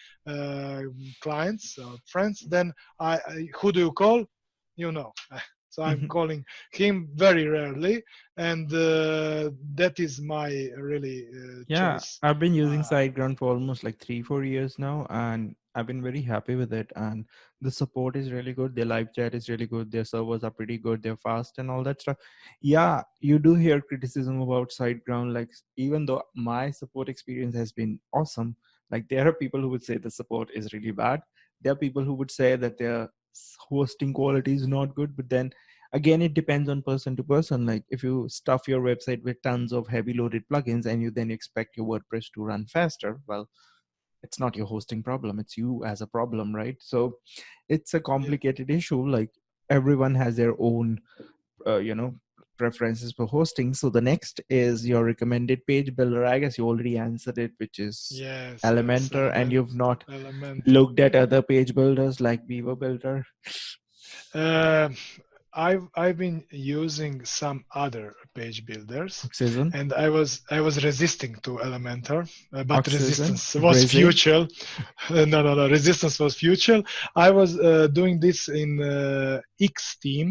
Speaker 2: clients or friends, then who do you call? You know. So I'm
Speaker 1: Mhm.
Speaker 2: calling him very rarely, and that is my really
Speaker 1: Yeah,
Speaker 2: choice.
Speaker 1: I've been using
Speaker 2: Uh,
Speaker 1: SiteGround for almost like 3-4 years now, and I've been very happy with it. And the support is really good. Their live chat is really good. Their servers are pretty good. They're fast and all that stuff. Yeah, you do hear criticism about SiteGround. Like, even though my support experience has been awesome, like there are people who would say the support is really bad. There are people who would say that their hosting quality is not good. But then again, it depends on person to person. Like if you stuff your website with tons of heavy loaded plugins and you then expect your WordPress to run faster, well, it's not your hosting problem, it's you as a problem, right? So it's a
Speaker 2: Yeah.
Speaker 1: complicated issue. Like everyone has their own preferences for hosting. So the next is your recommended page builder. I guess you already answered it, which is
Speaker 2: Yes,
Speaker 1: Elementor, and you've not
Speaker 2: Elementor.
Speaker 1: looked at other page builders like Beaver Builder.
Speaker 2: Uh, I've been using some other page builders,
Speaker 1: Oxygen,
Speaker 2: and I was resisting to Elementor, but
Speaker 1: Oxygen,
Speaker 2: resistance was
Speaker 1: Brazil.
Speaker 2: futile. No, resistance was futile. I was doing this in X team.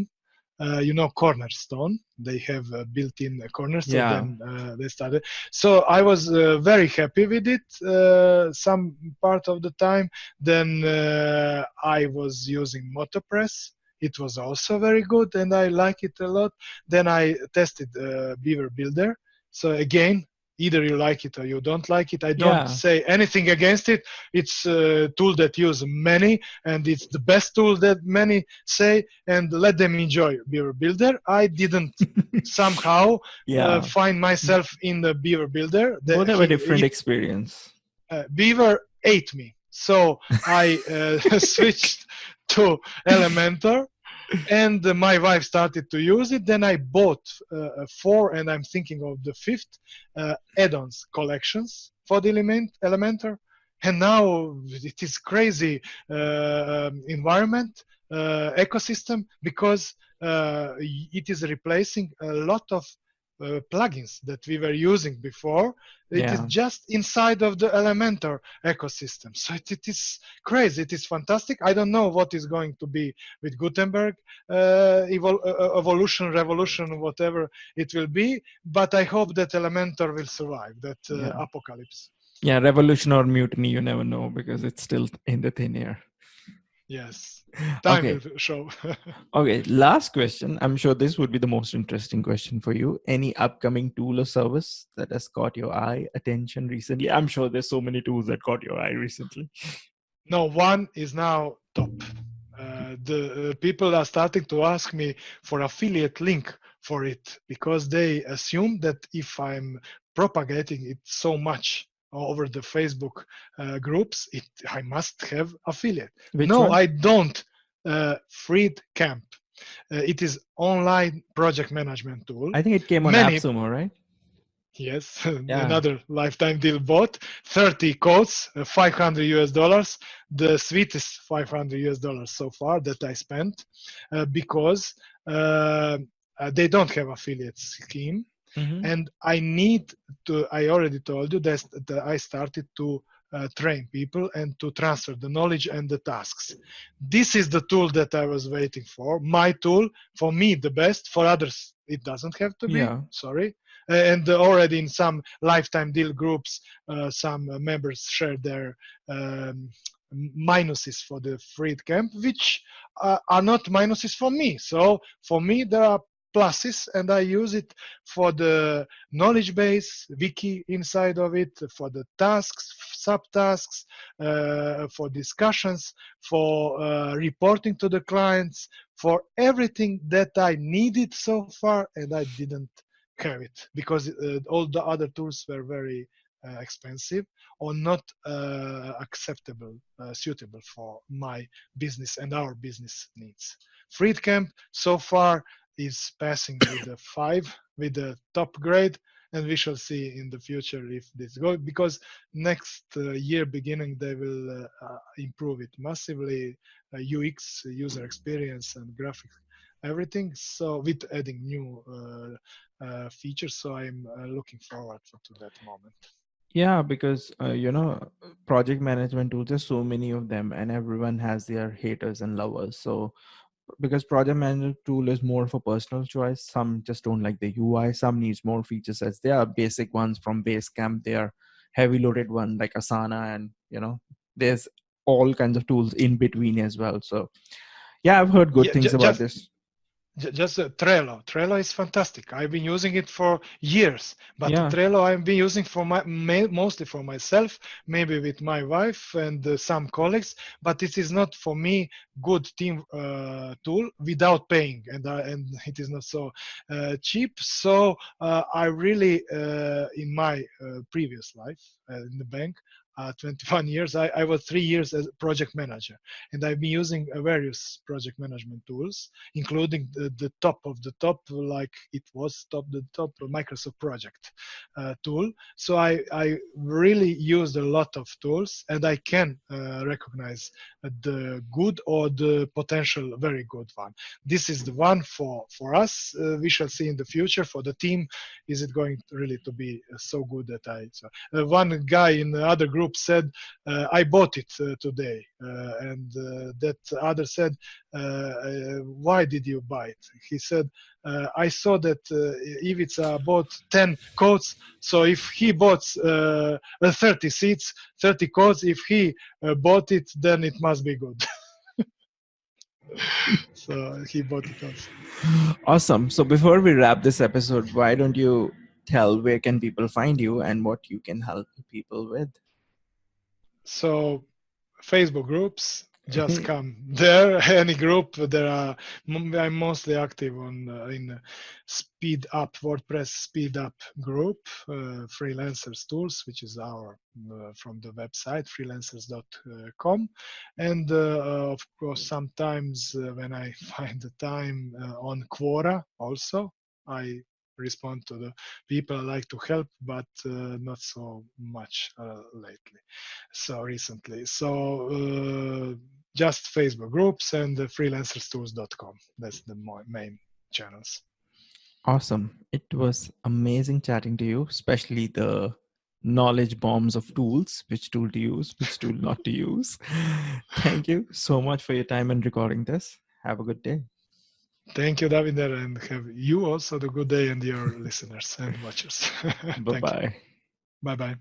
Speaker 2: Cornerstone. They have built-in corners, so
Speaker 1: Yeah,
Speaker 2: then they started. So I was very happy with it some part of the time. Then I was using Motopress. It was also very good, and I like it a lot. Then I tested Beaver Builder. So again, either you like it or you don't like it. I don't
Speaker 1: yeah.
Speaker 2: say anything against it. It's a tool that use many, and it's the best tool that many say, and let them enjoy Beaver Builder. I didn't somehow
Speaker 1: Yeah,
Speaker 2: find myself in the Beaver Builder.
Speaker 1: both have a different experience.
Speaker 2: Beaver ate me. So I switched to Elementor, and my wife started to use it. Then I bought four, and I'm thinking of the fifth add-ons collections for the Elementor, and now it is crazy environment ecosystem because it is replacing a lot of plugins that we were using before. It is
Speaker 1: Yeah,
Speaker 2: just inside of the Elementor ecosystem. So it is crazy. It is fantastic. I don't know what is going to be with Gutenberg evolution, revolution, whatever it will be. But I hope that Elementor will survive that
Speaker 1: yeah,
Speaker 2: apocalypse.
Speaker 1: yeah. Revolution or mutiny, you never know because it's still in the thin air.
Speaker 2: Yes, time will
Speaker 1: Okay.
Speaker 2: show.
Speaker 1: Okay, last question. I'm sure this would be the most interesting question for you. Any upcoming tool or service that has caught your eye, attention recently? I'm sure there's so many tools that caught your eye recently.
Speaker 2: No, one is now top. The people are starting to ask me for affiliate link for it because they assume that if I'm propagating it so much over the Facebook groups, I must have affiliate.
Speaker 1: Which
Speaker 2: No,
Speaker 1: one?
Speaker 2: I don't. Freed Camp. It is online project management tool.
Speaker 1: I think it came on
Speaker 2: Many
Speaker 1: AppSumo, right?
Speaker 2: Yes,
Speaker 1: Yeah.
Speaker 2: another lifetime deal bought. 30 codes, $500. The sweetest $500 so far that I spent because uh, they don't have affiliate scheme.
Speaker 1: Mm-hmm.
Speaker 2: And I need to, I already told you that I started to train people and to transfer the knowledge and the tasks. This is the tool that I was waiting for. My tool, for me, the best. For others, it doesn't have to be.
Speaker 1: Yeah.
Speaker 2: Sorry. And already in some lifetime deal groups, some members share their minuses for the freed camp, which are not minuses for me. So for me, there are pluses, and I use it for the knowledge base, wiki inside of it, for the tasks, subtasks, for discussions, for reporting to the clients, for everything that I needed so far, and I didn't have it because all the other tools were very expensive or not acceptable, suitable for my business and our business needs. Freedcamp so far is passing with a 5 with the top grade, and we shall see in the future if this goes, because next year beginning they will improve it massively, UX, user experience, and graphics, everything, so with adding new features. So I'm looking forward to that moment.
Speaker 1: Yeah, because project management tools, there's so many of them, and everyone has their haters and lovers. So because project management tool is more of a personal choice, some just don't like the UI, some needs more features. As there are basic ones from Basecamp, there are heavy loaded one like Asana, and there's all kinds of tools in between as well. So yeah, I've heard good
Speaker 2: Yeah,
Speaker 1: things about
Speaker 2: just
Speaker 1: this.
Speaker 2: Just Trello. Trello is fantastic. I've been using it for years, but
Speaker 1: Yeah.
Speaker 2: Trello I've been using for mostly for myself, maybe with my wife and some colleagues. But it is not for me good team tool without paying, and it is not so cheap. So I really in my previous life in the bank. 21 years. I was 3 years as project manager, and I've been using various project management tools, including the top of the top, like it was the top Microsoft project tool. So I really used a lot of tools, and I can recognize the good or the potential very good one. This is the one for us. We shall see in the future. For the team, is it going really to be so good that I? So, one guy in the other group said, "I bought it today," and that other said, why did you buy it? He said, I saw that Ivica bought 10 coats, so if he bought 30 seats, 30 coats, if he bought it, then it must be good. So he bought it also.
Speaker 1: Awesome. So before we wrap this episode, why don't you tell where can people find you and what you can help people with?
Speaker 2: So Facebook groups, just come there. Any group, there are. I'm mostly active on in Speed Up WordPress Speed Up group, freelancers tools, which is our from the website freelancers.com, and of course sometimes when I find the time on Quora also. I respond to the people I like to help, but not so much lately. So recently, so just Facebook groups and freelancerstools.com. That's the main channels.
Speaker 1: Awesome. It was amazing chatting to you, especially the knowledge bombs of tools, which tool to use, which tool not to use. Thank you so much for your time and recording this. Have a good day.
Speaker 2: Thank you, Davinder, and have you also the good day and your listeners and watchers.
Speaker 1: Bye
Speaker 2: Thank you.
Speaker 1: bye.
Speaker 2: Bye bye.